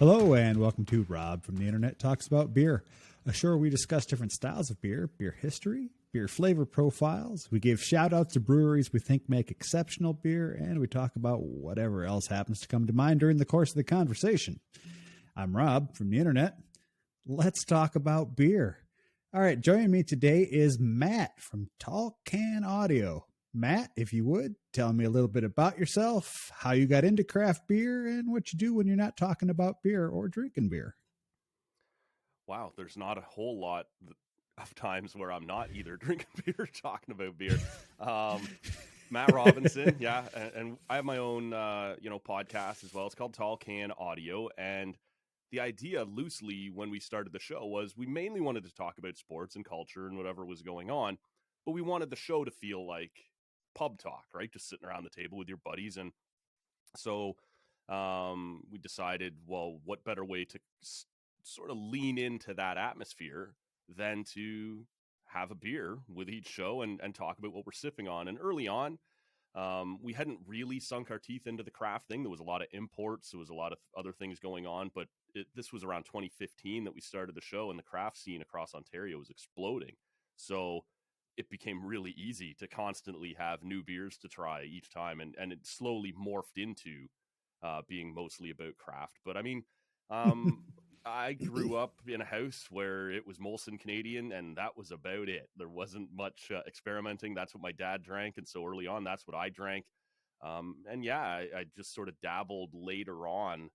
Hello and welcome to Rob from the Internet Talks About Beer, a show where we discuss different styles of beer, beer history, beer flavor profiles. We give shout outs to breweries we think make exceptional beer, and we talk about whatever else happens to come to mind during the course of the conversation. I'm Rob from the Internet. Let's talk about beer. All right, joining me today is Matt from Tall Can Audio. Matt, if you would, tell me a little bit about yourself, how you got into craft beer, and what you do when you're not talking about beer or drinking beer. Wow, there's not a whole lot of times where I'm not either drinking beer or talking about beer. Matt Robinson, yeah, and I have my own, podcast as well. It's called Tall Can Audio, and the idea loosely when we started the show was we mainly wanted to talk about sports and culture and whatever was going on, but we wanted the show to feel like pub talk, right? Just sitting around the table with your buddies. And so we decided, well, what better way to sort of lean into that atmosphere than to have a beer with each show and talk about what we're sipping on. And early on, we hadn't really sunk our teeth into the craft thing. There was a lot of imports. There was a lot of other things going on, but this was around 2015 that we started the show, and the craft scene across Ontario was exploding. So it became really easy to constantly have new beers to try each time. And it slowly morphed into being mostly about craft. But I mean, I grew up in a house where it was Molson Canadian, and that was about it. There wasn't much experimenting. That's what my dad drank. And so early on, that's what I drank. I just sort of dabbled later on,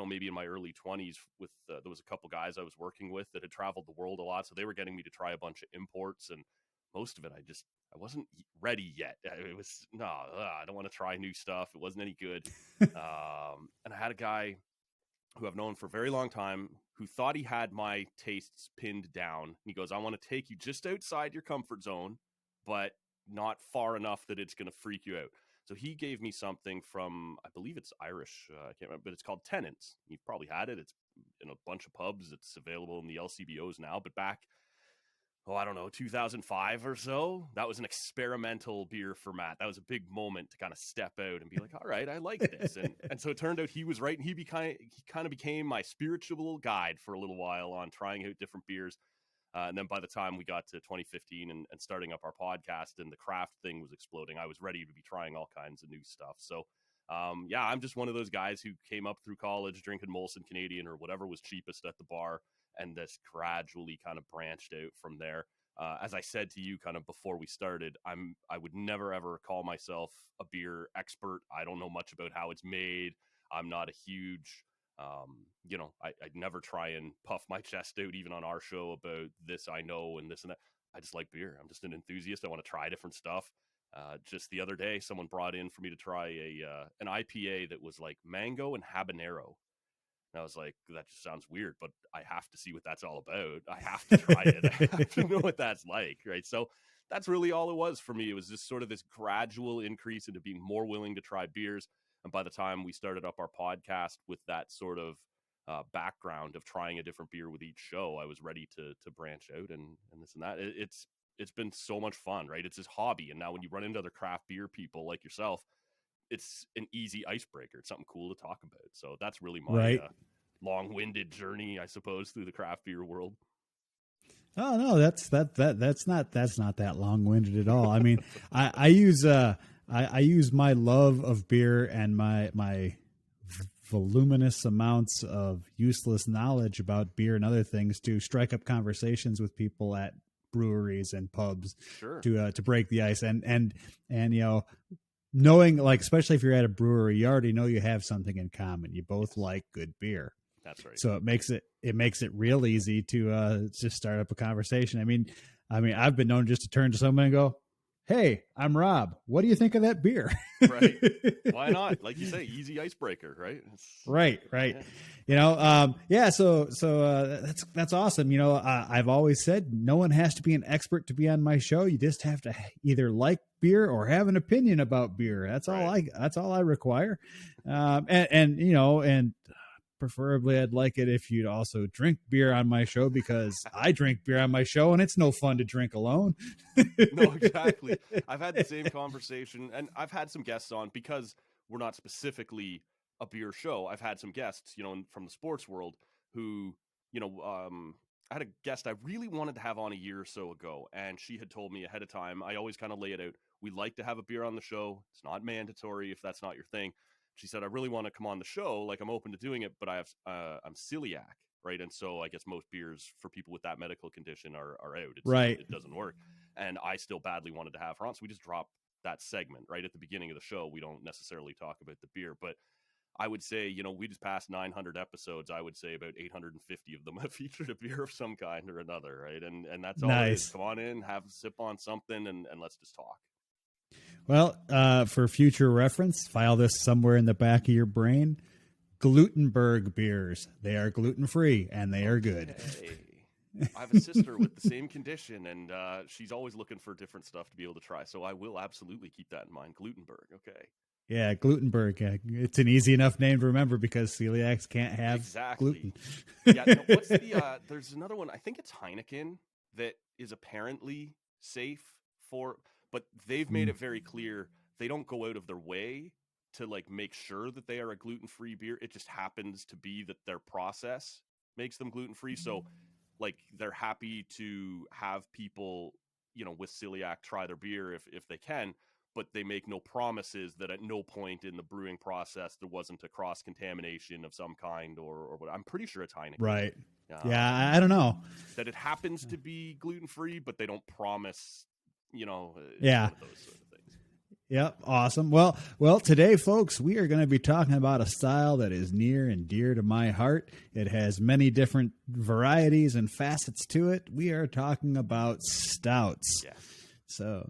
maybe in my early 20s with, there was a couple guys I was working with that had traveled the world a lot. So they were getting me to try a bunch of imports, and most of it, I wasn't ready yet. It was, I don't want to try new stuff. It wasn't any good. And I had a guy who I've known for a very long time who thought he had my tastes pinned down. He goes, I want to take you just outside your comfort zone, but not far enough that it's going to freak you out. So he gave me something from, I believe it's Irish, I can't remember, but it's called Tennant's. You've probably had it. It's in a bunch of pubs. It's available in the LCBOs now, but back, 2005 or so, that was an experimental beer for Matt. That was a big moment to kind of step out and be like, all right, I like this. And so it turned out he was right. And he kind of became my spiritual guide for a little while on trying out different beers. And then by the time we got to 2015 and starting up our podcast and the craft thing was exploding, I was ready to be trying all kinds of new stuff. So, I'm just one of those guys who came up through college drinking Molson Canadian or whatever was cheapest at the bar, and this gradually kind of branched out from there. As I said to you kind of before we started, I would never ever call myself a beer expert. I don't know much about how it's made. I'm not a huge I'd never try and puff my chest out even on our show about this I know and this and that. I just like beer. I'm just an enthusiast. I want to try different stuff. Just the other day, someone brought in for me to try an IPA that was like mango and habanero. And I was like, that just sounds weird, but I have to see what that's all about. I have to try it. I have to know what that's like, right? So that's really all it was for me. It was just sort of this gradual increase into being more willing to try beers. And by the time we started up our podcast with that sort of background of trying a different beer with each show, I was ready to branch out and this and that. It's been so much fun, right? It's this hobby. And now when you run into other craft beer people like yourself, it's an easy icebreaker. It's something cool to talk about. So that's really my long-winded journey, I suppose, through the craft beer world. Oh no, that's not that long-winded at all. I mean, I use my love of beer and my voluminous amounts of useless knowledge about beer and other things to strike up conversations with people at breweries and pubs. Sure. To break the ice and knowing, like, especially if you're at a brewery, you already know you have something in common. You both like good beer. That's right. So it makes it real easy to just start up a conversation. I mean, I've been known just to turn to someone and go, "Hey, I'm Rob. What do you think of that beer?" Right. Why not? Like you say, easy icebreaker, right? Right. Yeah. So that's awesome. I've always said no one has to be an expert to be on my show. You just have to either like beer or have an opinion about beer. That's all I require. And preferably I'd like it if you'd also drink beer on my show, because I drink beer on my show and it's no fun to drink alone. No, exactly. I've had the same conversation, and I've had some guests on because we're not specifically a beer show. I've had some guests, from the sports world who, I had a guest I really wanted to have on a year or so ago, and she had told me ahead of time. I always kind of lay it out. We like to have a beer on the show. It's not mandatory if that's not your thing. She said, I really want to come on the show. Like, I'm open to doing it, but I'm celiac, right? And so I guess most beers for people with that medical condition are out. Right. It doesn't work. And I still badly wanted to have her on. So we just dropped that segment right at the beginning of the show. We don't necessarily talk about the beer, but I would say, we just passed 900 episodes. I would say about 850 of them have featured a beer of some kind or another, right? And that's all it is. Nice. Come on in, have a sip on something, and let's just talk. Well, for future reference, file this somewhere in the back of your brain. Glutenberg beers. They are gluten-free, and they are good. I have a sister with the same condition, and she's always looking for different stuff to be able to try. So I will absolutely keep that in mind. Glutenberg, okay. Yeah, Glutenberg. It's an easy enough name to remember because celiacs can't have gluten. Yeah, no, what's the? There's another one. I think it's Heineken that is apparently safe for, but they've made it very clear they don't go out of their way to like make sure that they are a gluten-free beer. It just happens to be that their process makes them gluten-free. So, like, they're happy to have people, with celiac try their beer if they can. But they make no promises that at no point in the brewing process there wasn't a cross contamination of some kind or what. I'm pretty sure it's Heineken. Right. Yeah, I don't know. That it happens to be gluten-free, but they don't promise, Yeah. one of those sort of things. Yep. Awesome. Well, today, folks, we are going to be talking about a style that is near and dear to my heart. It has many different varieties and facets to it. We are talking about stouts. Yeah. So,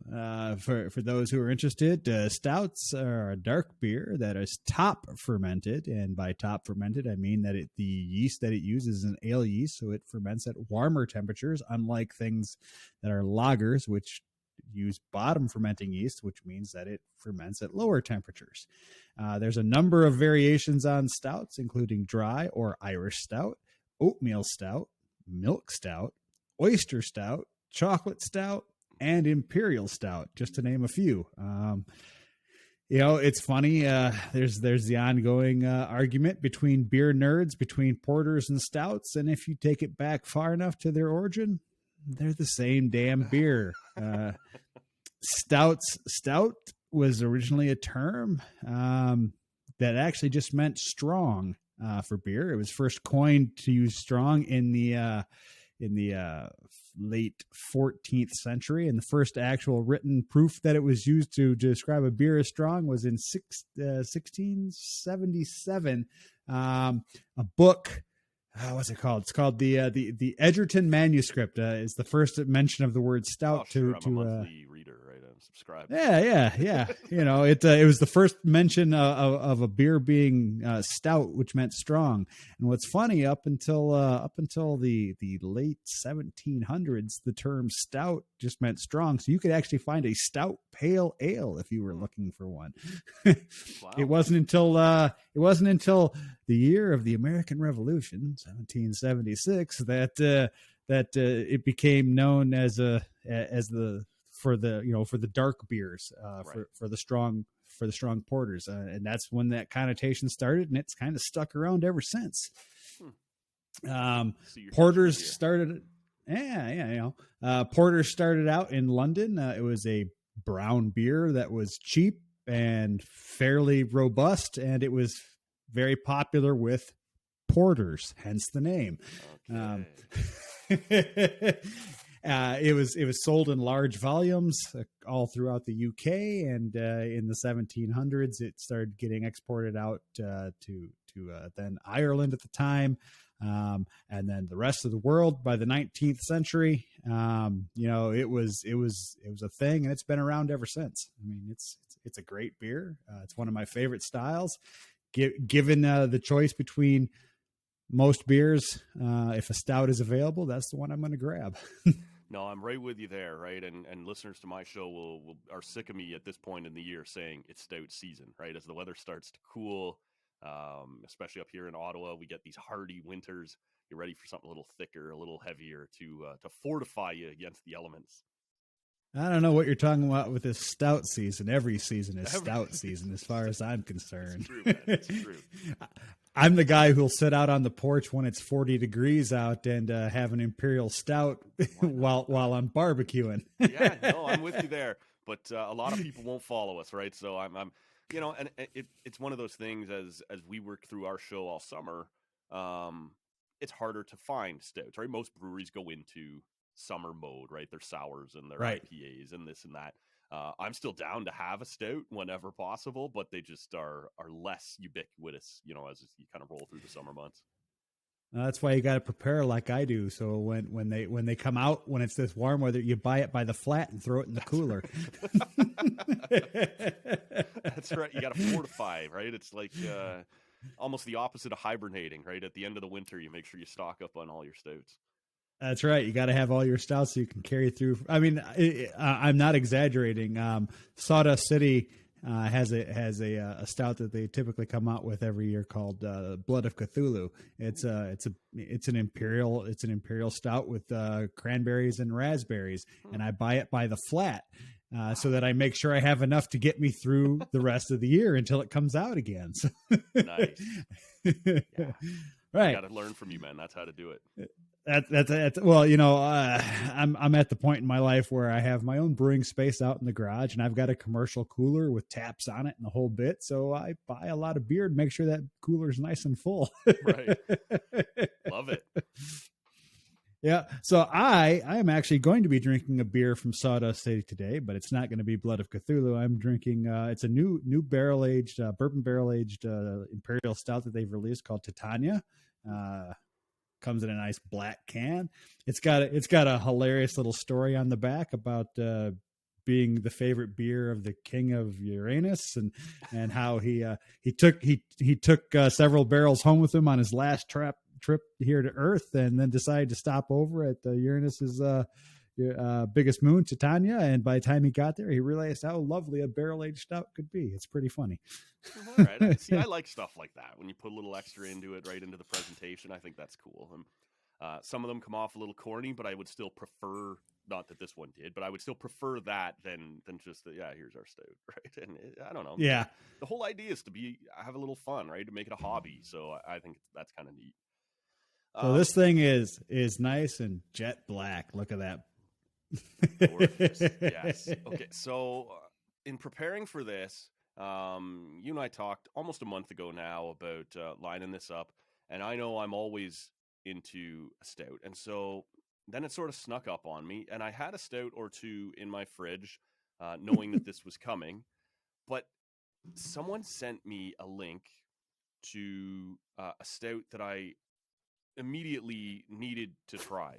for those who are interested, stouts are a dark beer that is top fermented, and by top fermented, I mean that the yeast that it uses is an ale yeast, so it ferments at warmer temperatures, unlike things that are lagers, which use bottom fermenting yeast, which means that it ferments at lower temperatures. There's a number of variations on stouts, including dry or Irish stout, oatmeal stout, milk stout, oyster stout, chocolate stout, and imperial stout, just to name a few. It's funny. There's the ongoing argument between beer nerds between porters and stouts, and if you take it back far enough to their origin, they're the same damn beer. Stout was originally a term that actually just meant strong for beer. It was first coined to use strong in the late 14th century, and the first actual written proof that it was used to describe a beer as strong was in 1677. A book, what's it called? It's called the Edgerton Manuscript. Is the first mention of the word stout. I'm a monthly reader, right? I'm subscribed. Yeah. It was the first mention of a beer being stout, which meant strong. And what's funny, up until the late 1700s, the term stout just meant strong. So you could actually find a stout pale ale if you were looking for one. Wow. It wasn't until the year of the American Revolution, 1776, that it became known as for the dark beers, Right. for the strong porters, and that's when that connotation started, and it's kind of stuck around ever since. Porters started, porters started out in London. It was a brown beer that was cheap and fairly robust, and it was very popular with porters, hence the name. Okay. It was sold in large volumes all throughout the UK, and in the 1700s, it started getting exported out to then Ireland at the time, and then the rest of the world by the 19th century. It was a thing, and it's been around ever since. I mean, it's a great beer. It's one of my favorite styles. Given the choice between most beers, if a stout is available, that's the one I'm going to grab. No, I'm right with you there, right? And listeners to my show are sick of me at this point in the year saying it's stout season, right? As the weather starts to cool, especially up here in Ottawa, we get these hardy winters. You're ready for something a little thicker, a little heavier to fortify you against the elements. I don't know what you're talking about with this stout season. Every season is Every, stout season, as far as I'm it's concerned. true, man. It's true. I'm the guy who'll sit out on the porch when it's 40 degrees out and have an imperial stout Why not? while I'm barbecuing. Yeah, no, I'm with you there. But a lot of people won't follow us, right? So I'm, and it's one of those things as we work through our show all summer. Um, it's harder to find stouts, right? Most breweries go into summer mode, right? Their sours and their Right. IPAs and this and that. I'm still down to have a stout whenever possible, but they just are less ubiquitous, as you kind of roll through the summer months. That's why you got to prepare like I do. So when they come out when it's this warm weather, you buy it by the flat and throw it in the That's cooler. right. That's right. You got to fortify, right? It's like almost the opposite of hibernating, right? At the end of the winter, you make sure you stock up on all your stouts. That's right. You got to have all your stouts so you can carry through. I mean, I'm not exaggerating. Sawdust City has a stout that they typically come out with every year called Blood of Cthulhu. It's an imperial stout with cranberries and raspberries, Hmm. and I buy it by the flat. So that I make sure I have enough to get me through the rest of the year until it comes out again. So Nice. Yeah. I right. got to learn from you, man. That's how to do it. That's well, I'm at the point in my life where I have my own brewing space out in the garage, and I've got a commercial cooler with taps on it and the whole bit. So I buy a lot of beer to make sure that cooler's nice and full. Right. Love it. Yeah. So I am actually going to be drinking a beer from Sawdust City today, but it's not going to be Blood of Cthulhu. I'm drinking. It's a new barrel aged bourbon barrel aged imperial stout that they've released called Titania. Uh, Comes in a nice black can. It's got a hilarious little story on the back about being the favorite beer of the king of Uranus, and how he took several barrels home with him on his last trip here to Earth, and then decided to stop over at Uranus's biggest moon, Titania. And by the time he got there, he realized how lovely a barrel aged stout could be. It's pretty funny. All right. See, I like stuff like that. When you put a little extra into it, right into the presentation, I think that's cool. And some of them come off a little corny, but I would still prefer. Not that this one did, but I would still prefer that than just here's our stout, right? And I don't know. Yeah. The whole idea is to have a little fun, right? To make it a hobby. So I think that's kind of neat. So this thing is nice and jet black. Look at that. Gorgeous. Yes. Okay. So in preparing for this, you and I talked almost a month ago now about lining this up, and I know I'm always into a stout, and so then it sort of snuck up on me, and I had a stout or two in my fridge, knowing that this was coming, but someone sent me a link to a stout that I immediately needed to try.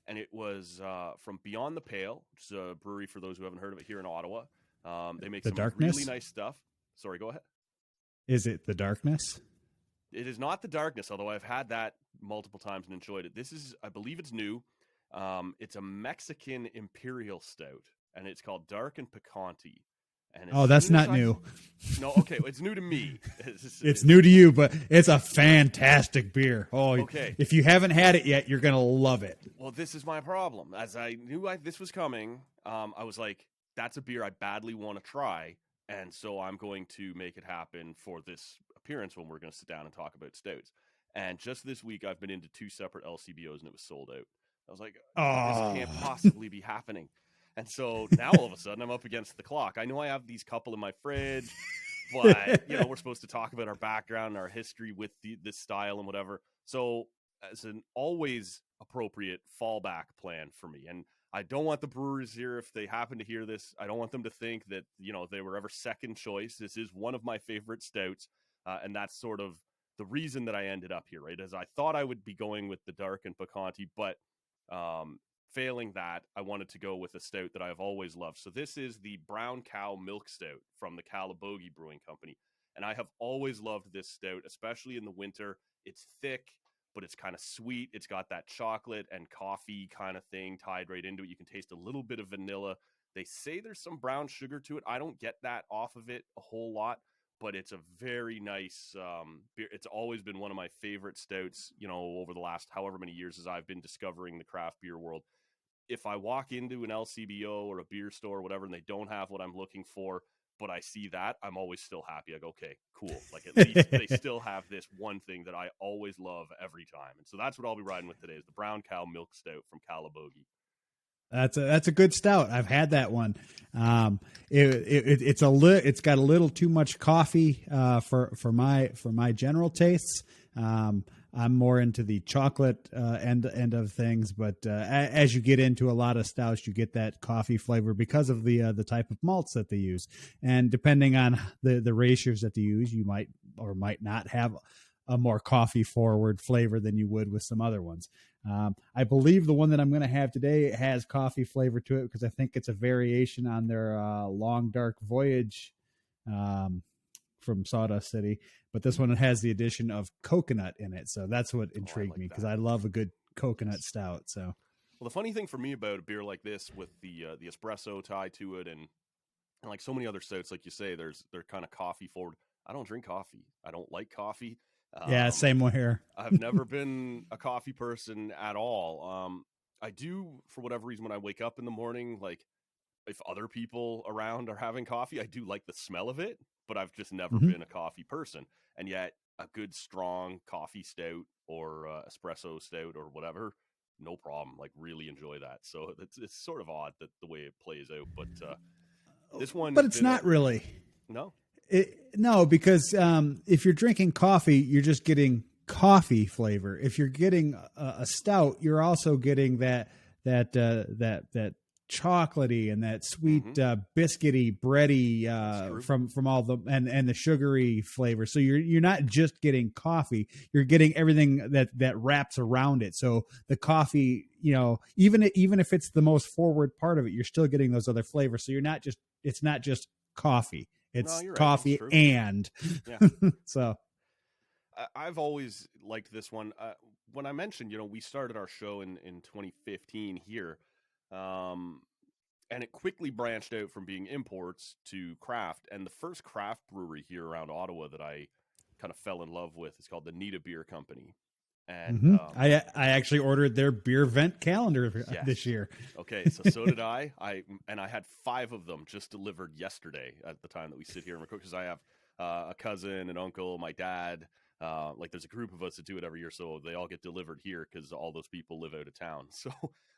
And it was from Beyond the Pale, which is a brewery for those who haven't heard of it here in Ottawa. They make The some darkness? really nice stuff. Sorry, go ahead. Is it the darkness? It is not the darkness, although I've had that multiple times and enjoyed it. This is, I believe it's new. It's a Mexican Imperial Stout, and it's called Dark and Picante. And as Oh, that's soon as not new. No, okay, it's new to me. It's new to you, but it's a fantastic beer. Oh, Okay. if you haven't had it yet, you're gonna love it. Well, this is my problem. As I knew this was coming, I was like, that's a beer I badly want to try. And so I'm going to make it happen for this appearance when we're going to sit down and talk about stouts. And just this week, I've been into two separate LCBOs and it was sold out. I was like, this can't Oh, possibly be happening. And so now all of a sudden I'm up against the clock. I know I have these couple in my fridge, but we're supposed to talk about our background and our history with this style and whatever. So as an always appropriate fallback plan for me, and I don't want the brewers here, if they happen to hear this, I don't want them to think that they were ever second choice. This is one of my favorite stouts, and that's sort of the reason that I ended up here, right? As I thought I would be going with the Dark and Picante, but failing that, I wanted to go with a stout that I've always loved. So this is the Brown Cow Milk Stout from the Calabogie Brewing Company. And I have always loved this stout, especially in the winter. It's thick, but it's kind of sweet. It's got that chocolate and coffee kind of thing tied right into it. You can taste a little bit of vanilla. They say there's some brown sugar to it. I don't get that off of it a whole lot, but it's a very nice beer. It's always been one of my favorite stouts, over the last however many years as I've been discovering the craft beer world. if I walk into an LCBO or a beer store or whatever, and they don't have what I'm looking for, but I see that, I'm always still happy. I go, okay, cool. Like at least they still have this one thing that I always love every time. And so that's what I'll be riding with today is the Brown Cow Milk Stout from Calabogie. That's a good stout. I've had that one. It's got a little too much coffee for my general tastes. I'm more into the chocolate end of things, but as you get into a lot of stouts, you get that coffee flavor because of the type of malts that they use, and depending on the ratios that they use, you might or might not have a more coffee forward flavor than you would with some other ones. I believe the one that I'm going to have today has coffee flavor to it because I think it's a variation on their Long Dark Voyage from Sawdust City. But this one has the addition of coconut in it. So that's what intrigued me because I love a good coconut stout. So, well, the funny thing for me about a beer like this with the espresso tie to it and like so many other stouts, like you say, they're kind of coffee forward. I don't drink coffee. I don't like coffee. yeah, same way here. I've never been a coffee person at all. I do, for whatever reason, when I wake up in the morning, like if other people around are having coffee, I do like the smell of it, but I've just never been a coffee person. And yet, a good strong coffee stout or espresso stout or whatever, no problem. Like really enjoy that. So it's sort of odd that the way it plays out, but this one, but it's not really. No. No, because if you're drinking coffee, you're just getting coffee flavor. If you're getting a stout, you're also getting that chocolatey and that sweet biscuity, bready from all the and the sugary flavor. So you're not just getting coffee; you're getting everything that wraps around it. So the coffee, even if it's the most forward part of it, you're still getting those other flavors. So it's not just coffee. It's coffee right. and yeah. So I've always liked this one. When I mentioned, we started our show in 2015 here, and it quickly branched out from being imports to craft. And the first craft brewery here around Ottawa that I kind of fell in love with is called the Nita Beer Company. And I actually ordered their beer vent calendar this year. Okay, so did I. I had 5 of them just delivered yesterday at the time that we sit here and record because I have a cousin, an uncle, my dad. Like there's a group of us that do it every year, so they all get delivered here because all those people live out of town. So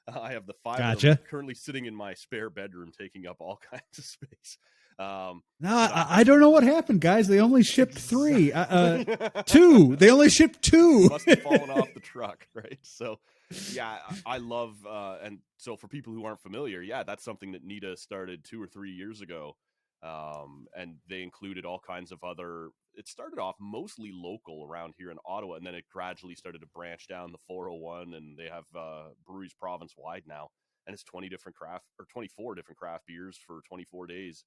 I have the 5 of them currently sitting in my spare bedroom, taking up all kinds of space. No, I don't know what happened, guys. They only shipped 3, 2. They only shipped 2. Must have fallen off the truck, right? So, yeah, I love, and so for people who aren't familiar, yeah, that's something that Nita started 2 or 3 years ago, and they included all kinds of other. It started off mostly local around here in Ottawa, and then it gradually started to branch down the 401, and they have breweries province wide now, and it's 24 different craft beers for 24 days.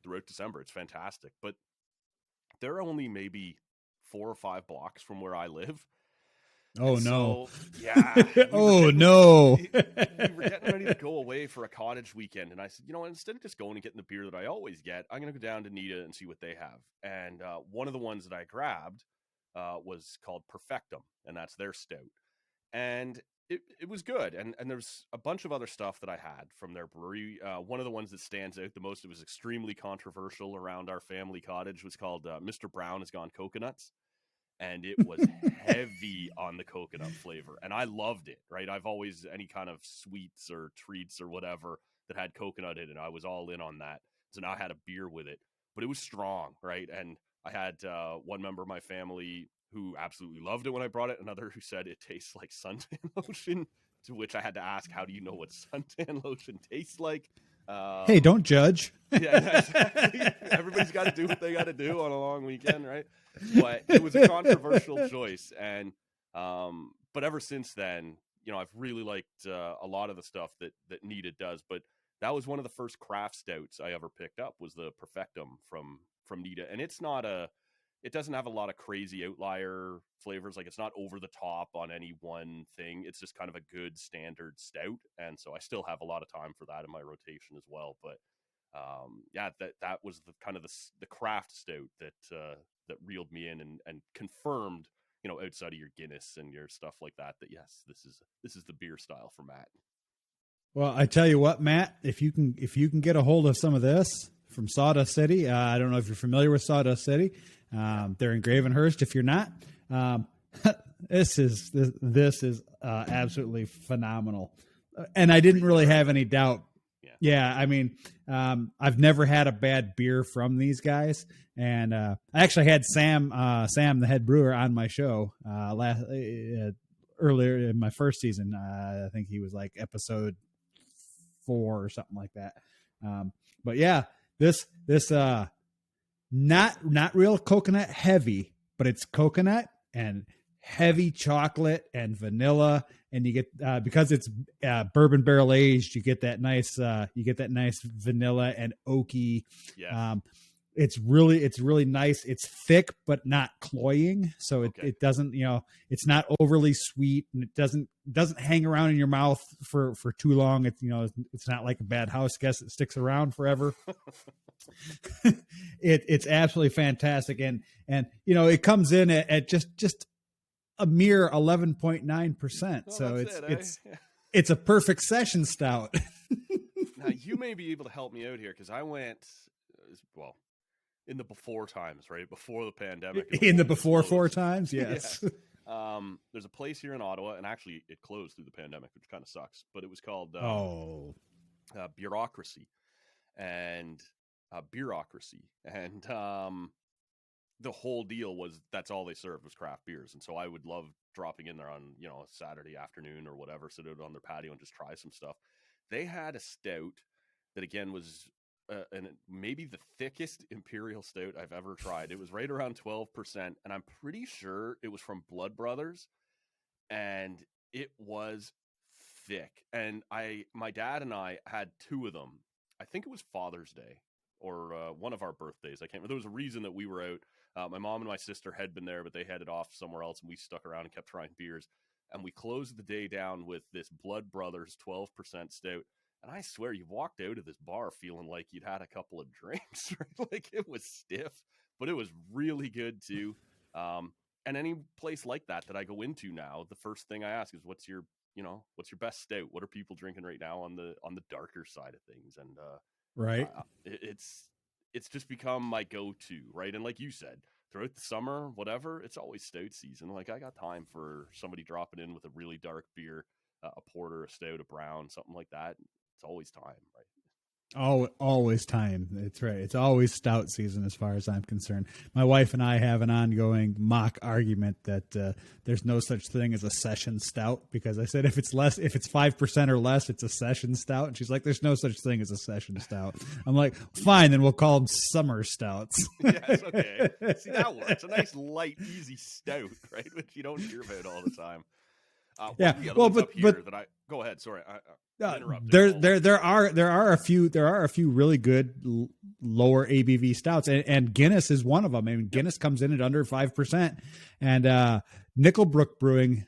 Throughout December. It's fantastic. But there are only maybe 4 or 5 blocks from where I live. Oh, no. Yeah. No. We were getting ready to go away for a cottage weekend. And I said, instead of just going and getting the beer that I always get, I'm going to go down to Nita and see what they have. And one of the ones that I grabbed was called Perfectum, and that's their stout. And it was good. And there's a bunch of other stuff that I had from their brewery. One of the ones that stands out the most, it was extremely controversial around our family cottage, was called Mr. Brown Has Gone Coconuts. And it was heavy on the coconut flavor. And I loved it, right? I've always, any kind of sweets or treats or whatever that had coconut in it, I was all in on that. So now I had a beer with it. But it was strong, right? And I had one member of my family who absolutely loved it when I brought it. Another who said it tastes like suntan lotion, to which I had to ask, how do you know what suntan lotion tastes like? Hey, don't judge. Yeah, exactly. Everybody's got to do what they got to do on a long weekend, right? But it was a controversial choice. And but ever since then, I've really liked a lot of the stuff that Nita does. But that was one of the first craft stouts I ever picked up, was the Perfectum from Nita. And it doesn't have a lot of crazy outlier flavors. Like it's not over the top on any one thing. It's just kind of a good standard stout. And so I still have a lot of time for that in my rotation as well. But yeah, that was the kind of the craft stout that reeled me in and confirmed outside of your Guinness and your stuff like that, yes, this is the beer style for Matt. Well, I tell you what, Matt, if you can get a hold of some of this from Sawdust City, I don't know if you're familiar with Sawdust City. They're in Gravenhurst. If you're not, this is absolutely phenomenal, and I didn't really have any doubt. Yeah, I mean, I've never had a bad beer from these guys, and I actually had Sam, the head brewer, on my show earlier in my first season. I think he was like episode 4 or something like that. But yeah, this not real coconut heavy, but it's coconut and heavy chocolate and vanilla, and you get because it's bourbon barrel aged, you get that nice vanilla and oaky. Yeah. It's really nice. It's thick but not cloying, so it doesn't, it's not overly sweet, and it doesn't hang around in your mouth for too long. It's it's not like a bad house guest that sticks around forever. It's absolutely fantastic, and it comes in at just a mere 11.9%. So it's a perfect session stout. Now you may be able to help me out here, because I went in the before times, right before the pandemic. In the before 4 times, yes. Yeah. There's a place here in Ottawa, and actually it closed through the pandemic, which kind of sucks. But it was called Bureaucracy, and Bureaucracy, and the whole deal was that's all they served was craft beers. And so I would love dropping in there on a Saturday afternoon or whatever, sit out on their patio and just try some stuff. They had a stout that again was and maybe the thickest imperial stout I've ever tried. It was right around 12%, and I'm pretty sure it was from Blood Brothers, and it was thick. And my dad and I had 2 of them. I think it was Father's Day or one of our birthdays. I can't remember. There was a reason that we were out. My mom and my sister had been there, but they headed off somewhere else, and we stuck around and kept trying beers. And we closed the day down with this Blood Brothers 12% stout. And I swear, you walked out of this bar feeling like you'd had a couple of drinks, right? Like it was stiff, but it was really good too. And any place like that I go into now, the first thing I ask is, what's your best stout? What are people drinking right now on the darker side of things? And right, it's just become my go-to, right? And like you said, throughout the summer, whatever, it's always stout season. Like I got time for somebody dropping in with a really dark beer, a porter, a stout, a brown, something like that. It's always time, right? Oh, always time. That's right. It's always stout season as far as I'm concerned. My wife and I have an ongoing mock argument that there's no such thing as a session stout, because I said if it's 5% or less, it's a session stout. And she's like, there's no such thing as a session stout. I'm like, fine, then we'll call them summer stouts. Yes, okay. See, that works. A nice, light, easy stout, right? Which you don't hear about all the time. Yeah. Well, but that I go ahead. Sorry, there are a few really good lower ABV stouts, and Guinness is one of them. I mean, Guinness comes in at under 5%, and Nickelbrook Brewing,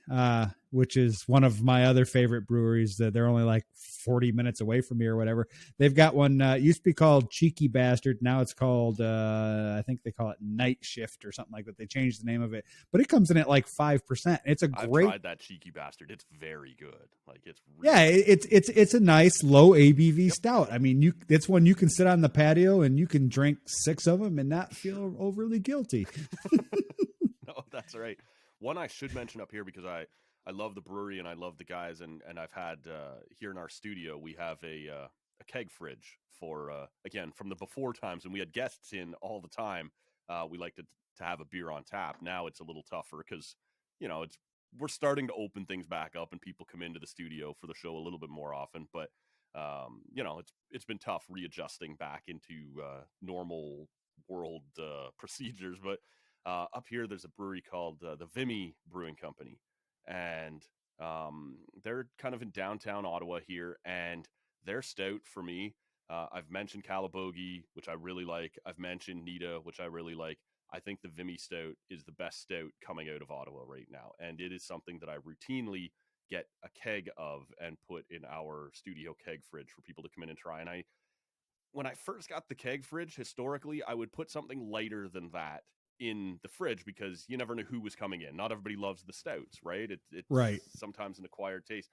which is one of my other favorite breweries, they're only like 40 minutes away from me or whatever. They've got one, used to be called Cheeky Bastard. Now it's called, I think they call it Night Shift or something like that. They changed the name of it, but it comes in at like 5%. I've tried that Cheeky Bastard. It's very good. Like it's it's a nice low ABV stout. I mean, it's one you can sit on the patio and you can drink 6 of them and not feel overly guilty. No, that's right. One I should mention up here, because I love the brewery and I love the guys, and I've had here in our studio we have a keg fridge for again from the before times, and we had guests in all the time. We like to have a beer on tap. Now it's a little tougher because we're starting to open things back up and people come into the studio for the show a little bit more often. But it's been tough readjusting back into normal world procedures. But up here there's a brewery called the Vimy Brewing Company, and they're kind of in downtown Ottawa here, and their stout for me, I've mentioned Calabogie, which I really like. I've mentioned Nita, which I really like. I think the Vimy stout is the best stout coming out of Ottawa right now, and it is something that I routinely get a keg of and put in our studio keg fridge for people to come in and try. And when I first got the keg fridge, historically, I would put something lighter than that in the fridge because you never knew who was coming in. Not everybody loves the stouts, right? It's Right. sometimes an acquired taste.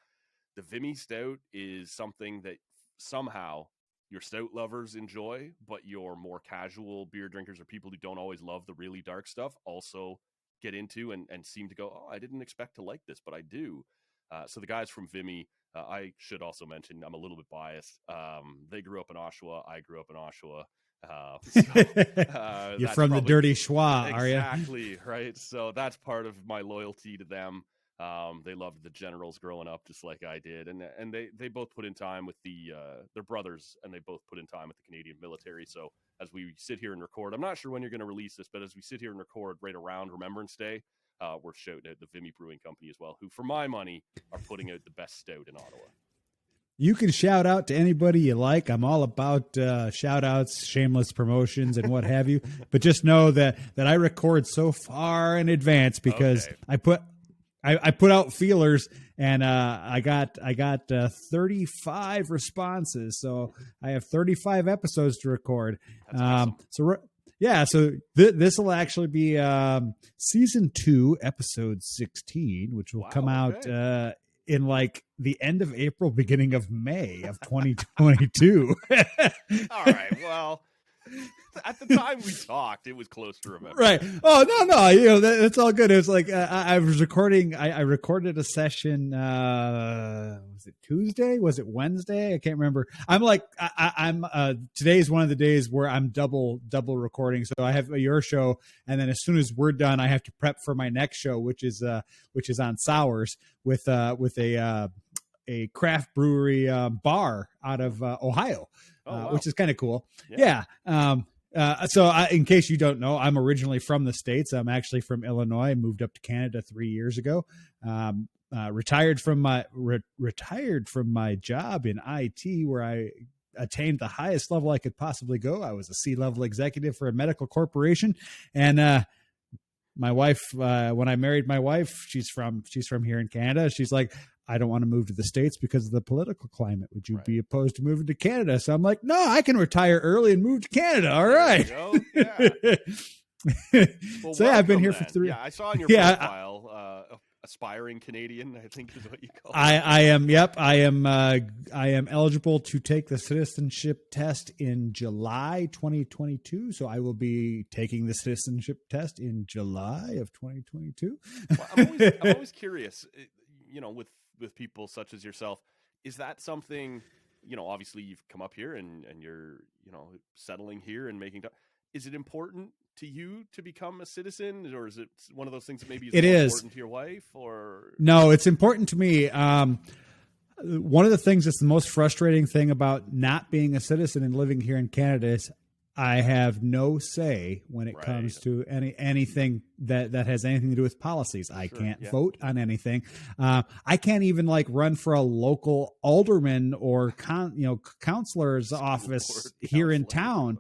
The Vimy stout is something that somehow your stout lovers enjoy, but your more casual beer drinkers or people who don't always love the really dark stuff also get into and seem to go, oh, I didn't expect to like this, but I do. So the guys from Vimy, I should also mention, I'm a little bit biased. They grew up in Oshawa. I grew up in Oshawa. You're from the dirty schwa, are you? Exactly, right? So that's part of my loyalty to them. They loved the Generals growing up, just like I did, and they both put in time with their brothers, and they both put in time with the Canadian military. So as we sit here and record, I'm not sure when you're going to release this, but as we sit here and record right around Remembrance Day, we're shouting out the Vimy Brewing Company as well, who, for my money, are putting out the best stout in Ottawa. You can shout out to anybody you like. I'm all about shout outs, shameless promotions, and what have you. But just know that I record so far in advance because I put out feelers, and I got 35 responses, so I have 35 episodes to record. That's awesome. So this will actually be season 2, episode 16, which will come out in like the end of April, beginning of May of 2022. All right. Well, at the time we talked, it was close to remember. Right. Oh, no. That's all good. It was like I was recording. I recorded a session. Was it Tuesday? Was it Wednesday? I can't remember. I'm like, I'm today's one of the days where I'm double recording. So I have your show, and then as soon as we're done, I have to prep for my next show, which is on sours with a craft brewery bar out of Ohio, which is kind of cool. Yeah. So in case you don't know, I'm originally from the States. I'm actually from Illinois. I moved up to Canada 3 years ago. Retired from my job in IT, where I attained the highest level I could possibly go. I was a C-level executive for a medical corporation. And, my wife, when I married my wife, she's from here in Canada. She's like, I don't want to move to the States because of the political climate. Would you be opposed to moving to Canada? So I'm like, no, I can retire early and move to Canada. All right. Well, so I've been here for 3. Yeah, I saw on your profile, aspiring Canadian, I think is what you call it. I am. Yep. I am eligible to take the citizenship test in July 2022. So I will be taking the citizenship test in July of 2022. Well, I'm always curious, with people such as yourself, is that something, obviously you've come up here and you're, settling here and making, is it important to you to become a citizen, or is it one of those things that maybe is important to your wife? Or no, it's important to me. One of the things that's the most frustrating thing about not being a citizen and living here in Canada is I have no say when it comes to anything that has anything to do with policies. I can't vote on anything. I can't even run for a local alderman or counselor's office here in town.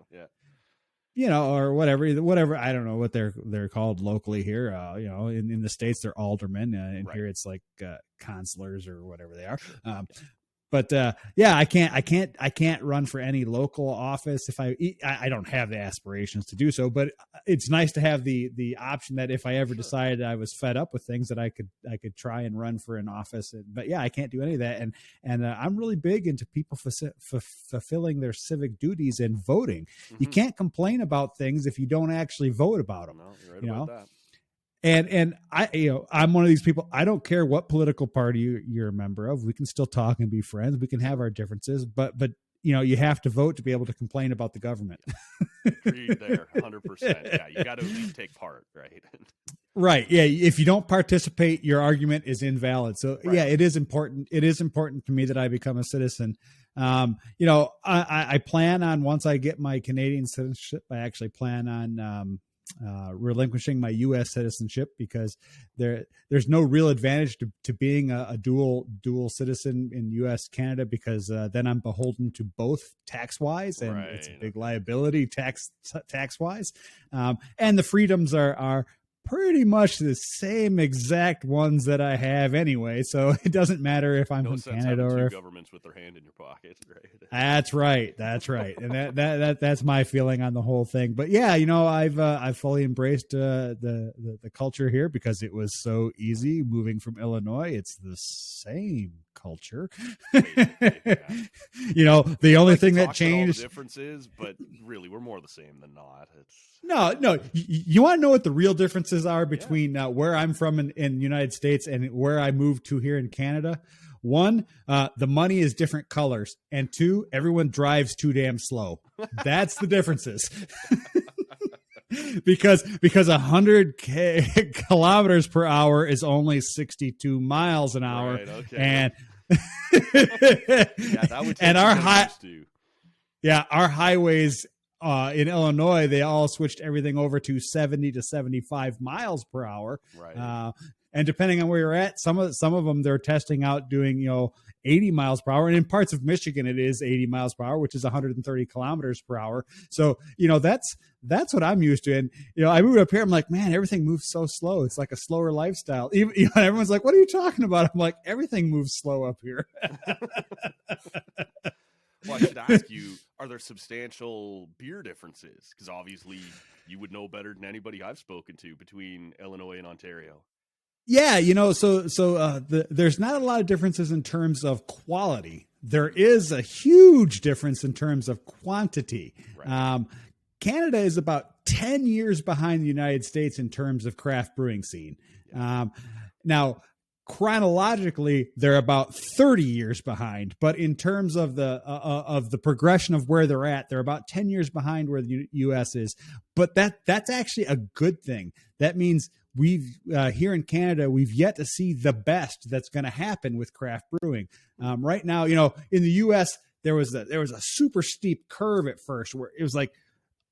Or whatever. I don't know what they're called locally here. In the States they're aldermen, and here it's like counselors or whatever they are. But I can't run for any local office if I don't have the aspirations to do so. But it's nice to have the option that if I ever decided I was fed up with things, that I could try and run for an office. But I can't do any of that. And I'm really big into people fulfilling their civic duties and voting. Mm-hmm. You can't complain about things if you don't actually vote about them. No, you're right about that. And I'm one of these people. I don't care what political party you're a member of. We can still talk and be friends. We can have our differences, but you have to vote to be able to complain about the government. Agreed there, 100%. Yeah, you got to at least take part, right? Right. Yeah. If you don't participate, your argument is invalid. So it is important. It is important to me that I become a citizen. I plan on, once I get my Canadian citizenship, I actually plan on relinquishing my U.S. citizenship, because there's no real advantage to being a dual citizen in U.S. Canada, because then I'm beholden to both tax wise, and it's a big liability tax wise, and the freedoms are pretty much the same exact ones that I have anyway. So it doesn't matter if I'm No from sense Canada having or two if governments with their hand in your pocket, right? That's right. That's right. And that's my feeling on the whole thing. But yeah, I've fully embraced the culture here because it was so easy moving from Illinois. It's the same culture. Basically, yeah. The only Like to thing that talk about all the changed. differences, but really, we're more the same than not. It's No. You want to know what the real differences are yeah, between where I'm from in the United States and where I moved to here in Canada? One, the money is different colors, and two, everyone drives too damn slow. That's the differences. because 100 kilometers per hour is only 62 miles an hour, right. Okay, and yeah, that would take and some getting used to. our highways in Illinois, they all switched everything over to 70 to 75 miles per hour. Right. And depending on where you're at, some of them they're testing out doing 80 miles per hour, and in parts of Michigan it is 80 miles per hour, which is 130 kilometers per hour. So that's what I'm used to. And I moved up here, I'm like, man, everything moves so slow. It's like a slower lifestyle. Even everyone's like, what are you talking about? I'm like, everything moves slow up here. Well, I should ask you, are there substantial beer differences? Because obviously you would know better than anybody I've spoken to between Illinois and Ontario. Yeah, there's not a lot of differences in terms of quality. There is a huge difference in terms of quantity. Right. Canada is about 10 years behind the United States in terms of craft brewing scene. Now, chronologically, they're about 30 years behind, but in terms of the progression of where they're at, they're about 10 years behind where the U.S. is. But that's actually a good thing. That means we've here in Canada, we've yet to see the best that's going to happen with craft brewing. Right now, in the U.S., there was a super steep curve at first where it was like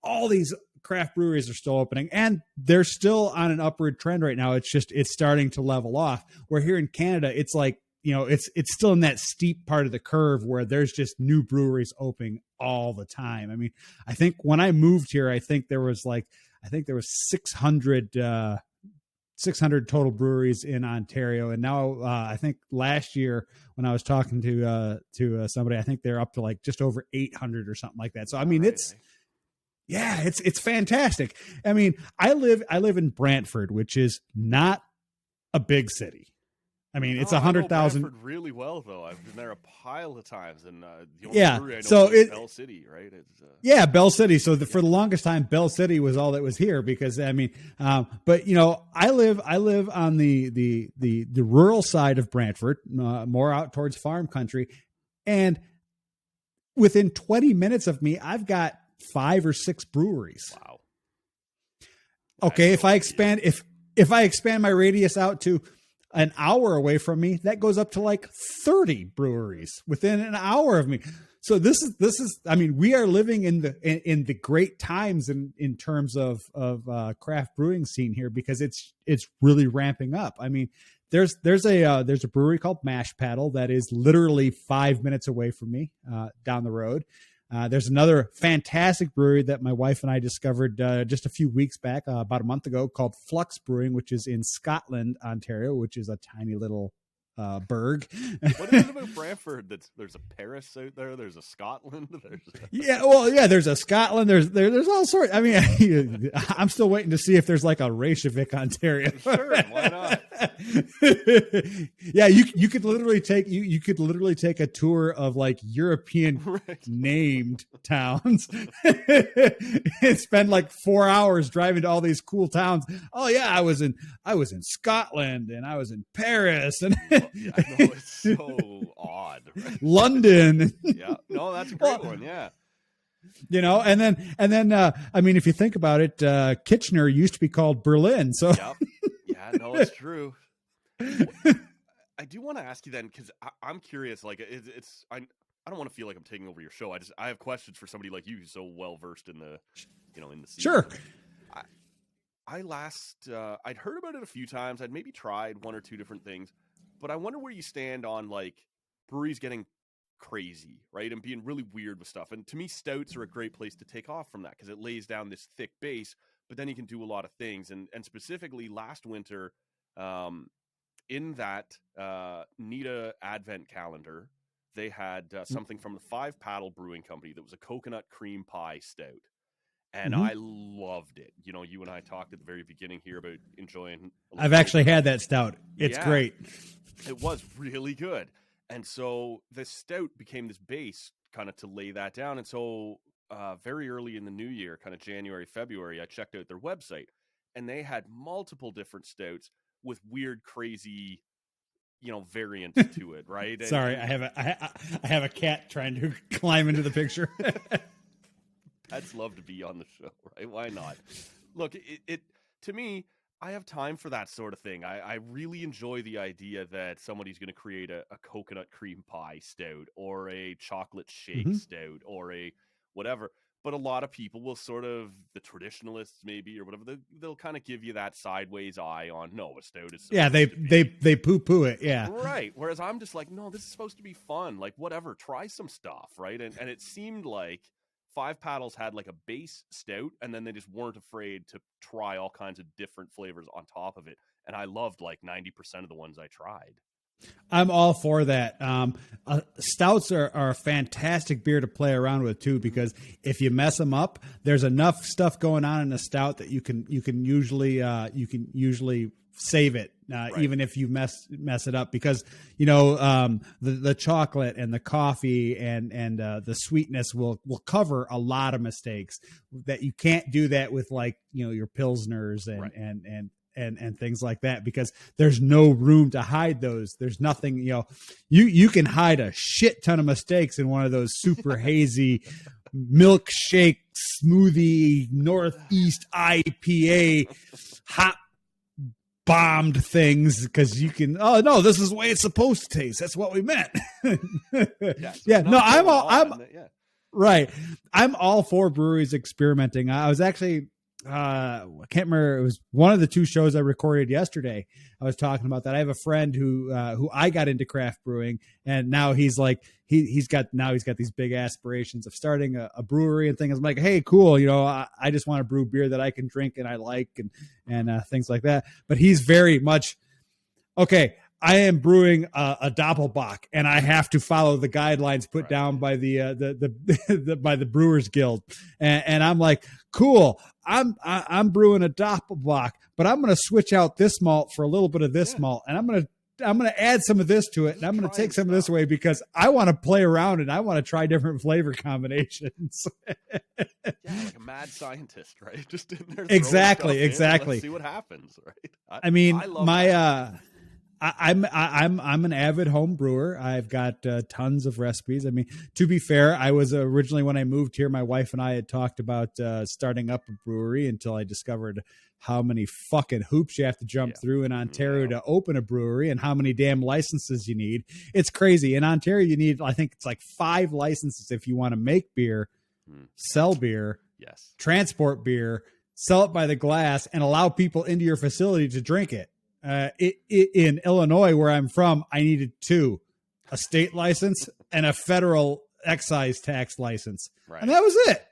all these craft breweries are still opening and they're still on an upward trend right now. It's starting to level off. Where here in Canada, it's like, it's still in that steep part of the curve where there's just new breweries opening all the time. I mean, I think when I moved here, I think there was 600 total breweries in Ontario. And now I think last year when I was talking to somebody, I think they're up to like just over 800 or something like that. So, I mean, it's fantastic. I mean, I live in Brantford, which is not a big city. I mean, it's 100,000. Brantford really well, though. I've been there a pile of times, and the only brewery I know is Bell City, right? Bell City. So for the longest time, Bell City was all that was here because I mean, but I live on the rural side of Brantford, more out towards farm country, and within 20 minutes of me, I've got 5 or 6 breweries. Wow. Okay, if I expand my radius out to an hour away from me, that goes up to like 30 breweries within an hour of me. So this is I mean, we are living in the great times in terms of craft brewing scene here because it's really ramping up. I mean, there's a brewery called Mash Paddle that is literally 5 minutes away from me down the road. There's another fantastic brewery that my wife and I discovered just a few weeks back, about a month ago, called Flux Brewing, which is in Scotland, Ontario, which is a tiny little burg. What is it about Brantford? There's a Paris out there. There's a Scotland. There's a Scotland. There's all sorts. I mean, I'm still waiting to see if there's like a Reykjavik, Ontario. Sure, why not? Yeah, you could literally take a tour of like European named towns and spend like 4 hours driving to all these cool towns. Oh yeah, I was in Scotland and I was in Paris and yeah, I know, it's so odd. Right? London. Yeah, no, that's a great one. Yeah, and then I mean, if you think about it, Kitchener used to be called Berlin. So yeah, no, it's true. I do want to ask you then, because I'm curious. Like, I don't want to feel like I'm taking over your show. I have questions for somebody like you who's so well versed in the in the scene. Sure. I'd heard about it a few times. I'd maybe tried 1 or 2 different things, but I wonder where you stand on like breweries getting crazy, right, and being really weird with stuff. And to me, stouts are a great place to take off from that because it lays down this thick base, but then you can do a lot of things. And specifically last winter, in that Nita Advent calendar, they had something from the Five Paddle Brewing Company that was a coconut cream pie stout. And Mm-hmm. I loved it. You know, you and I talked at the very beginning here about enjoying a little I've actually coconut. had that stout. It's Yeah, great. it was really good. And so the stout became this base kind of to lay that down. And so very early in the new year, kind of January, February, I checked out their website and they had multiple different stouts with weird, crazy, variants to it, right? Sorry, And I have a cat trying to climb into the picture. pets love to be on the show, right? Why not? Look, it to me, I have time for that sort of thing. I really enjoy the idea that somebody's going to create a coconut cream pie stout or a chocolate shake Mm-hmm. stout or a whatever. But a lot of people will sort of, the traditionalists maybe or whatever, they'll kind of give you that sideways eye on, no, a stout is Yeah, supposed to be. they poo-poo it. Yeah. Right. Whereas I'm just like, no, this is supposed to be fun. Like, whatever, try some stuff, right? And it seemed like Five Paddles had like a base stout, and then they just weren't afraid to try all kinds of different flavors on top of it. And I loved like 90% of the ones I tried. I'm all for that. Stouts are a fantastic beer to play around with too, because if you mess them up, there's enough stuff going on in a stout that you can usually save it, Right. even if you mess it up, because the chocolate and the coffee and the sweetness will cover a lot of mistakes that you can't do that with, like, your pilsners and Right. and things like that, because there's no room to hide those. There's nothing, you can hide a shit ton of mistakes in one of those super hazy milkshake smoothie Northeast IPA hot bombed things, because you can, oh no, this is the way it's supposed to taste. That's what we meant. Yeah, no, right. I'm all for breweries experimenting. I was actually, I can't remember. It was one of the two shows I recorded yesterday. I was talking about that. I have a friend who I got into craft brewing, and now he's like, he's got these big aspirations of starting a brewery and things. I'm like, hey, cool. I just want to brew beer that I can drink and I like, and things like that. But he's very much, okay, I am brewing a Doppelbock, and I have to follow the guidelines put down by by the Brewers Guild. And I'm like, cool. I'm brewing a Doppelbock, but I'm going to switch out this malt for a little bit of this malt, and I'm going to add some of this to it, and I'm going to take some of this away, because I want to play around and I want to try different flavor combinations. Yeah, like a mad scientist, right? Just in there. Exactly. Let's see what happens, right? I mean, I love I'm an avid home brewer. I've got tons of recipes. I mean, to be fair, I was originally, when I moved here, my wife and I had talked about starting up a brewery, until I discovered how many fucking hoops you have to jump through in Ontario to open a brewery, and how many damn licenses you need. It's crazy. In Ontario, you need, I think it's like 5 licenses if you want to make beer, sell beer, transport beer, sell it by the glass, and allow people into your facility to drink it. In Illinois, where I'm from, I needed 2, a state license and a federal excise tax license. Right. And that was it,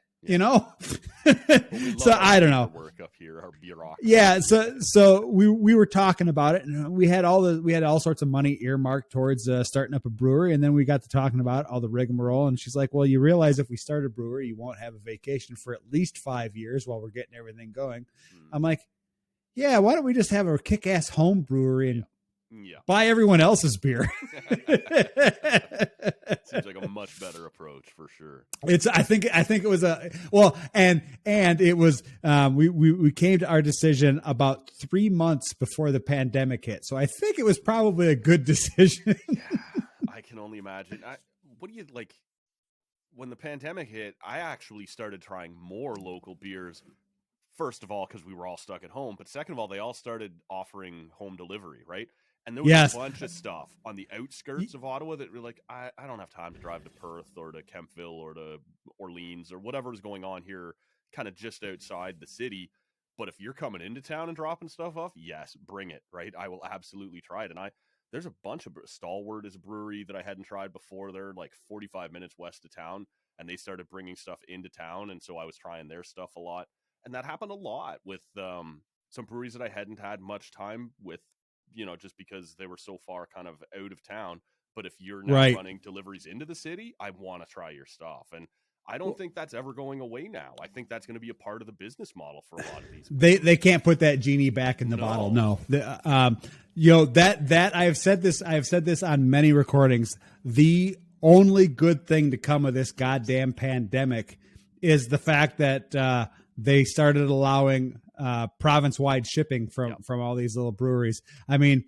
So I don't know. Work up here, our bureaucracy. Yeah. So we were talking about it, and we had all sorts of money earmarked towards starting up a brewery. And then we got to talking about all the rigmarole, and she's like, well, you realize if we start a brewery, you won't have a vacation for at least 5 years while we're getting everything going. I'm like, yeah, why don't we just have a kick-ass home brewery and buy everyone else's beer? Seems like a much better approach for sure. I think it was and it was, we came to our decision about 3 months before the pandemic hit. So I think it was probably a good decision. Yeah, I can only imagine. What do you like? When the pandemic hit, I actually started trying more local beers. First of all, because we were all stuck at home, but second of all, they all started offering home delivery, right? And there was a bunch of stuff on the outskirts of Ottawa that were like, I don't have time to drive to Perth or to Kemptville or to Orleans or whatever is going on here, kind of just outside the city. But if you're coming into town and dropping stuff off, yes, bring it, right? I will absolutely try it. And there's a bunch of Stalwart is a brewery that I hadn't tried before. They're like 45 minutes west of town, and they started bringing stuff into town, and so I was trying their stuff a lot. And that happened a lot with some breweries that I hadn't had much time with, just because they were so far kind of out of town. But if you're now Right. running deliveries into the city, I want to try your stuff. And I don't think that's ever going away now. I think that's going to be a part of the business model for a lot of these They breweries. can't put that genie back in the bottle. No. That I have said this on many recordings. The only good thing to come of this goddamn pandemic is the fact that they started allowing province-wide shipping from all these little breweries. I mean,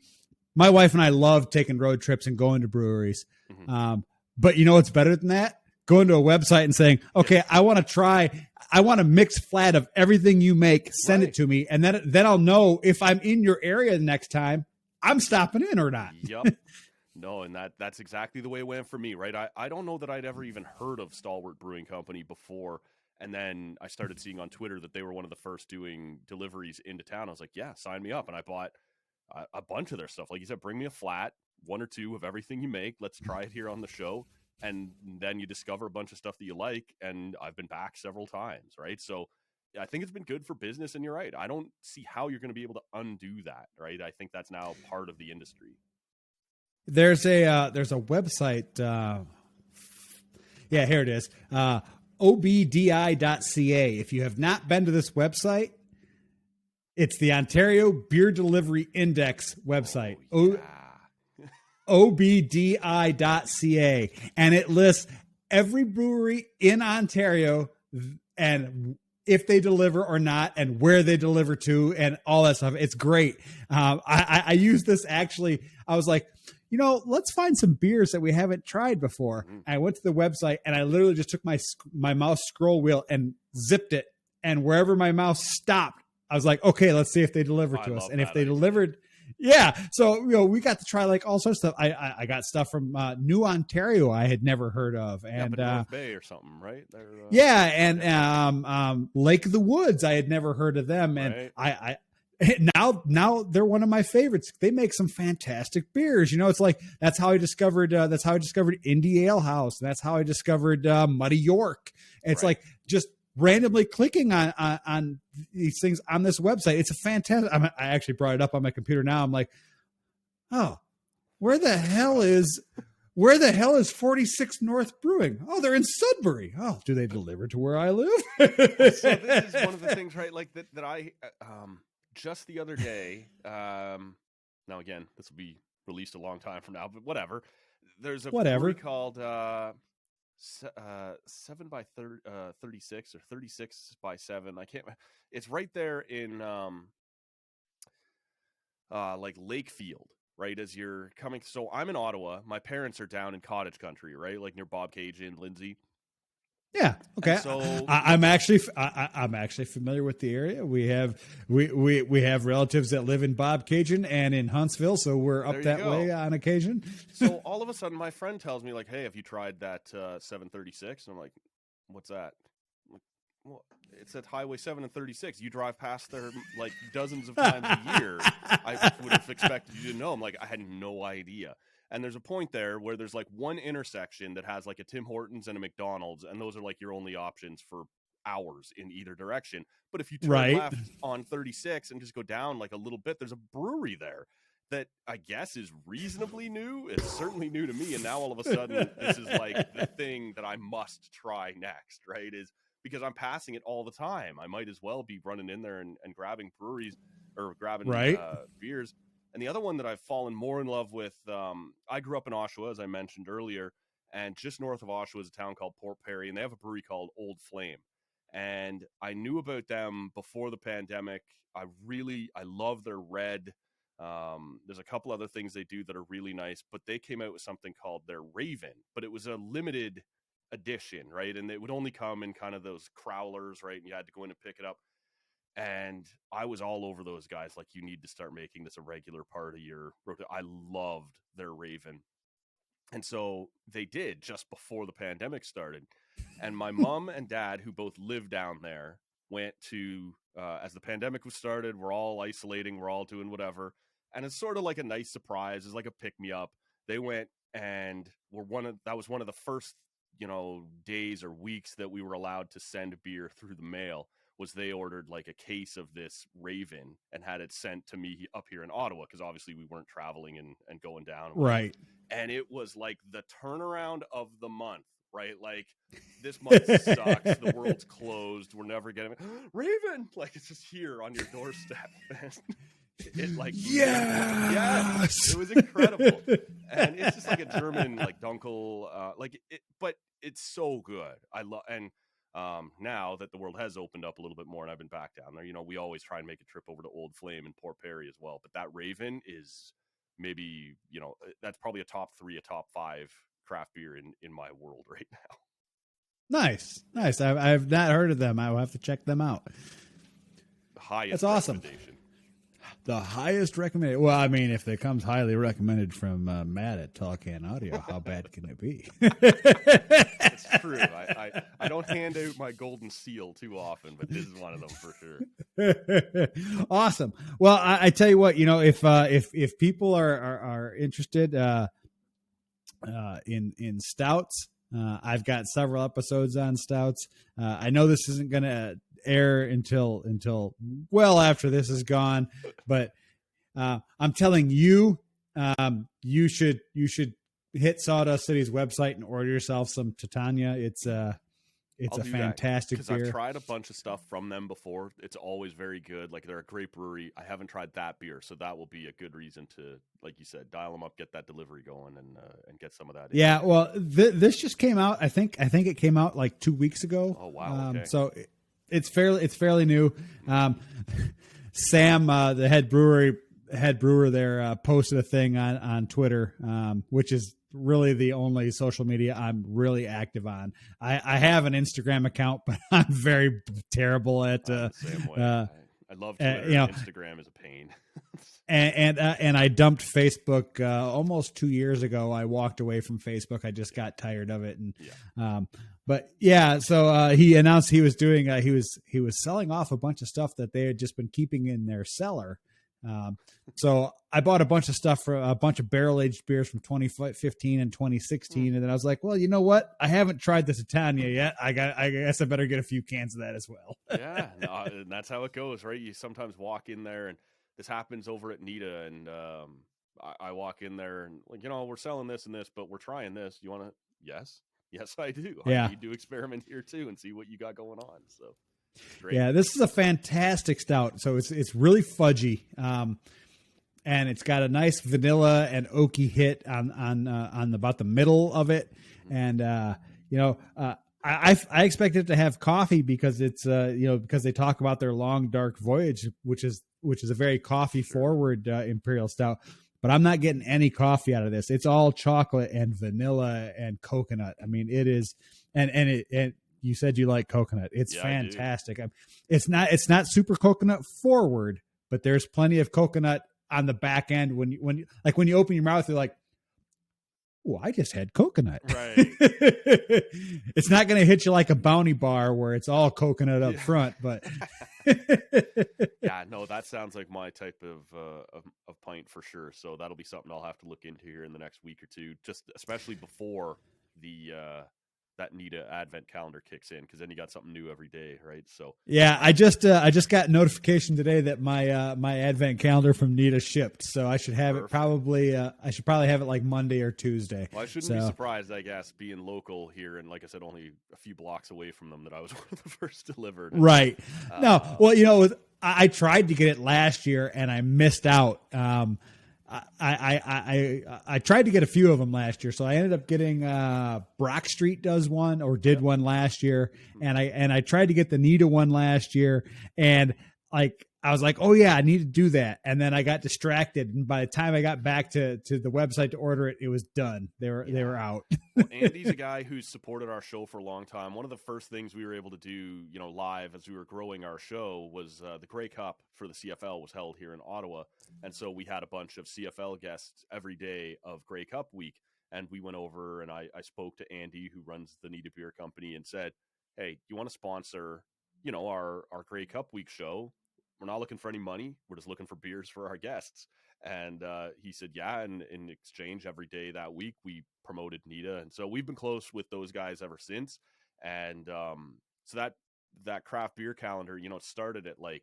my wife and I love taking road trips and going to breweries. Mm-hmm. But you know what's better than that? Going to a website and saying, okay, I want a mix flat of everything you make, send it to me. And then I'll know if I'm in your area the next time, I'm stopping in or not. Yep. No, and that's exactly the way it went for me, right? I don't know that I'd ever even heard of Stalwart Brewing Company before. And then I started seeing on Twitter that they were one of the first doing deliveries into town. I was like, yeah, sign me up. And I bought a bunch of their stuff. Like you said, bring me a flat, one or two of everything you make. Let's try it here on the show. And then you discover a bunch of stuff that you like. And I've been back several times, right? So I think it's been good for business. And you're right. I don't see how you're going to be able to undo that, right? I think that's now part of the industry. There's a website. Yeah, here it is. obdi.ca. If you have not been to this website, it's the Ontario Beer Delivery Index website. obdi.ca. And it lists every brewery in Ontario and if they deliver or not and where they deliver to and all that stuff. It's great. I use this actually. I was like, let's find some beers that we haven't tried before. Mm-hmm. I went to the website and I literally just took my mouse scroll wheel and zipped it. And wherever my mouse stopped, I was like, okay, let's see if they deliver to us. And if they delivered, yeah. So, we got to try like all sorts of stuff. I got stuff from New Ontario I had never heard of. And North Bay or something, right? And Lake of the Woods, I had never heard of them. And right. Now they're one of my favorites. They make some fantastic beers. It's like that's how I discovered Indie Ale House. That's how I discovered Muddy York. It's like just randomly clicking on these things on this website. It's a fantastic. I actually brought it up on my computer now. I'm like, oh, where the hell is 46 North Brewing? Oh, they're in Sudbury. Oh, do they deliver to where I live? So this is one of the things, right? Like that I just the other day. Now again, this will be released a long time from now, but whatever. There's a brewery called 7 by 36 or 36 by 7. I can't. It's right there in like Lakefield, right? As you're coming. So I'm in Ottawa. My parents are down in Cottage Country, right? Like near Bob Cage and Lindsay. Yeah. Okay. And so I'm actually familiar with the area. We have relatives that live in Bob Cajun and in Huntsville, so we're up that way on occasion. So all of a sudden, my friend tells me like, "Hey, have you tried that 736?" And I'm like, "What's that?" Like, well, it's at Highway 7 and 36. You drive past there like dozens of times a year. I would have expected you to know. I'm like, I had no idea. And there's a point there where there's like one intersection that has like a Tim Hortons and a McDonald's, and those are like your only options for hours in either direction. But if you turn left on 36 and just go down like a little bit, there's a brewery there that I guess is reasonably new. It's certainly new to me. And now all of a sudden, this is like the thing that I must try next, right? Is because I'm passing it all the time. I might as well be running in there and grabbing breweries or grabbing beers. And the other one that I've fallen more in love with, I grew up in Oshawa, as I mentioned earlier, and just north of Oshawa is a town called Port Perry, and they have a brewery called Old Flame. And I knew about them before the pandemic. I love their red. There's a couple other things they do that are really nice, but they came out with something called their Raven, but it was a limited edition, right? And it would only come in kind of those crowlers, right? And you had to go in and pick it up. And I was all over those guys. Like, you need to start making this a regular part of your rotation. I loved their Raven. And so they did just before the pandemic started. And my mom and dad, who both live down there, went to, as the pandemic was started, we're all isolating, we're all doing whatever. And it's sort of like a nice surprise. It's like a pick me up. They went and that was one of the first, days or weeks that we were allowed to send beer through the mail, was they ordered like a case of this Raven and had it sent to me up here in Ottawa, because obviously we weren't traveling and going down and whatever. Right. And it was like the turnaround of the month, right? Like, this month sucks. The world's closed. We're never getting Raven. Like, it's just here on your doorstep. It like, yes, it was incredible. And it's just like a German like dunkel, but it's so good. I love, and now that the world has opened up a little bit more and I've been back down there, we always try and make a trip over to Old Flame and Port Perry as well. But that Raven is maybe, that's probably a top 3, a top 5 craft beer in my world right now. Nice. I've not heard of them. I will have to check them out. Highest That's awesome. recommendation. The highest recommended. Well, I mean, if it comes highly recommended from Matt at Talkan Audio, how bad can it be? It's true. I don't hand out my golden seal too often, but this is one of them for sure. Awesome. Well, I tell you what, if people are interested in stouts, I've got several episodes on stouts. I know this isn't going to air until well after this is gone, but I'm telling you, you should hit Sawdust City's website and order yourself some Titania. It's a fantastic beer. I've tried a bunch of stuff from them before. It's always very good. Like, they're a great brewery. I haven't tried that beer, so that will be a good reason to, like you said, dial them up, get that delivery going, and get some of that. Yeah, well, this just came out. I think it came out like 2 weeks ago. Oh wow! Okay. So it's fairly new. Sam, the head brewer there, posted a thing on Twitter, which is really the only social media I'm really active on. I have an Instagram account, but I'm very terrible at the same way. I love Twitter. Instagram is a pain. and I dumped Facebook almost 2 years ago. I walked away from Facebook. I just got tired of it. And but yeah, so he announced he was doing he was selling off a bunch of stuff that they had just been keeping in their cellar. So I bought a bunch of stuff for a bunch of barrel aged beers from 2015 and 2016. And then I was like, well, you know what? I haven't tried this Titania yet. I guess I better get a few cans of that as well. Yeah, no, and that's how it goes, right? You sometimes walk in there, and this happens over at Nita, and I walk in there and, like, we're selling this and this, but we're trying this. You want to? Yes, I do. Yeah. I need to experiment here too and see what you got going on. So. Great. Yeah, this is a fantastic stout. So it's really fudgy, and it's got a nice vanilla and oaky hit on about the middle of it. And I expect it to have coffee because it's because they talk about their long dark voyage, which is a very coffee forward imperial stout. But I'm not getting any coffee out of this. It's all chocolate and vanilla and coconut. I mean, it is, and you said you like coconut. It's fantastic. It's not super coconut forward, but there's plenty of coconut on the back end. When you open your mouth, you're like, oh, I just had coconut. Right. It's not going to hit you like a Bounty bar where it's all coconut up front, but yeah, no, that sounds like my type of pint for sure. So that'll be something I'll have to look into here in the next week or two, just especially before the that Nita advent calendar kicks in, because then you got something new every day, right? So yeah, I just got notification today that my advent calendar from Nita shipped, so I should have it probably have it like Monday or Tuesday. Well, I shouldn't be surprised, I guess, being local here, and like I said, only a few blocks away from them, that I was one of the first delivered. Right. No, well, I tried to get it last year and I missed out. I tried to get a few of them last year, so I ended up getting Brock Street did one last year, and I tried to get the Nita one last year, and I was like, oh yeah, I need to do that, and then I got distracted, and by the time I got back to the website to order it, it was done. They were out. Well, Andy's a guy who's supported our show for a long time. One of the first things we were able to do, live as we were growing our show was the Grey Cup for the CFL was held here in Ottawa. And so we had a bunch of CFL guests every day of Grey Cup week. And we went over and I spoke to Andy, who runs the Nita Beer Company, and said, hey, do you want to sponsor, our Grey Cup week show? We're not looking for any money. We're just looking for beers for our guests. And he said, yeah. And in exchange, every day that week, we promoted Nita. And so we've been close with those guys ever since. And so that that craft beer calendar, you know, it started at like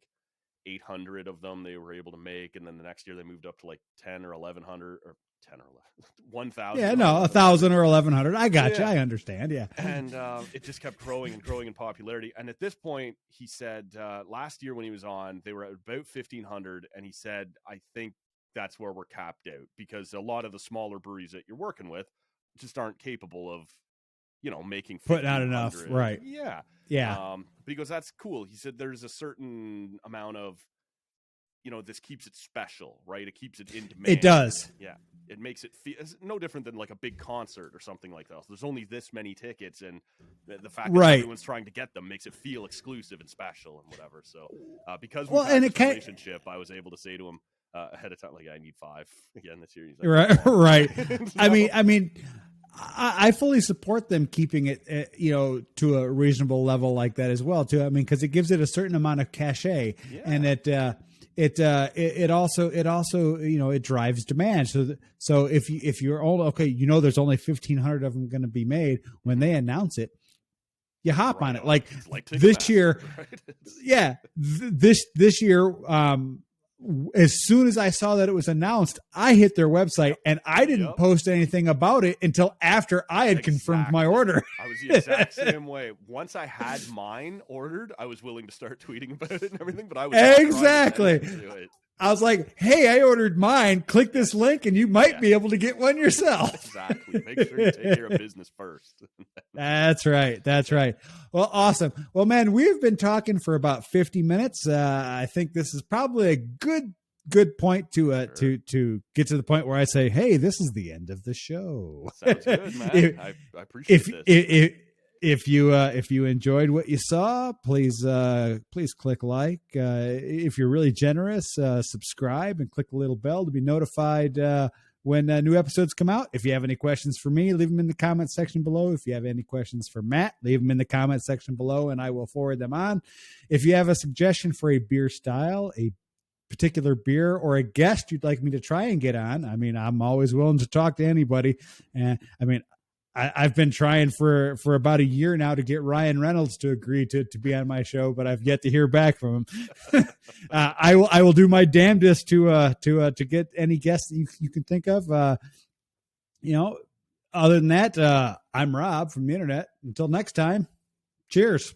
800 of them they were able to make, and then the next year they moved up to like 10 or 1100 or 10 or 11 1000 Yeah, or no, 1100. 1,000 or 1,100. I got you. Yeah, I understand. Yeah. and it just kept growing and growing in popularity. And at this point, he said last year when he was on, they were at about 1,500, and he said, I think that's where we're capped out, because a lot of the smaller breweries that you're working with just aren't capable of, you know, making Putting out enough. 1,500. Right. Yeah. Yeah. But he goes, that's cool. He said there's a certain amount of, you know, this keeps it special, right? It keeps it in demand. It does. Yeah. It makes it feel, it's no different than like a big concert or something like that. There's only this many tickets, and the fact that everyone's trying to get them makes it feel exclusive and special and whatever. So because we've had this relationship, I was able to say to him ahead of time, like, I need 5 again this year. He's like, right. Right. So, I mean, I fully support them keeping it, you know, to a reasonable level like that as well, too. I mean, because it gives it a certain amount of cachet, and it also you know, it drives demand. So if you're only okay, you know, there's only 1,500 of them going to be made when they announce it. You hop on it like this year. Right? Yeah, this year. As soon as I saw that it was announced, I hit their website and I didn't post anything about it until after I had confirmed my order. I was the exact same way. Once I had mine ordered, I was willing to start tweeting about it and everything, but I was exactly. I was like, hey, I ordered mine. Click this link and you might be able to get one yourself. Exactly. Make sure you take care of business first. That's right. That's right. Well, awesome. Well, man, we've been talking for about 50 minutes. I think this is probably a good point to get to the point where I say, hey, this is the end of the show. Sounds good, man. I appreciate this. If you enjoyed what you saw, please click like. If you're really generous, subscribe and click the little bell to be notified when new episodes come out. If you have any questions for me, leave them in the comment section below. If you have any questions for Matt, leave them in the comment section below, and I will forward them on. If you have a suggestion for a beer style, a particular beer, or a guest you'd like me to try and get on, I mean, I'm always willing to talk to anybody. And I mean, I've been trying for about a year now to get Ryan Reynolds to agree to be on my show, but I've yet to hear back from him. I will do my damnedest to get any guests that you can think of. You know, other than that, I'm Rob from the internet. Until next time, cheers.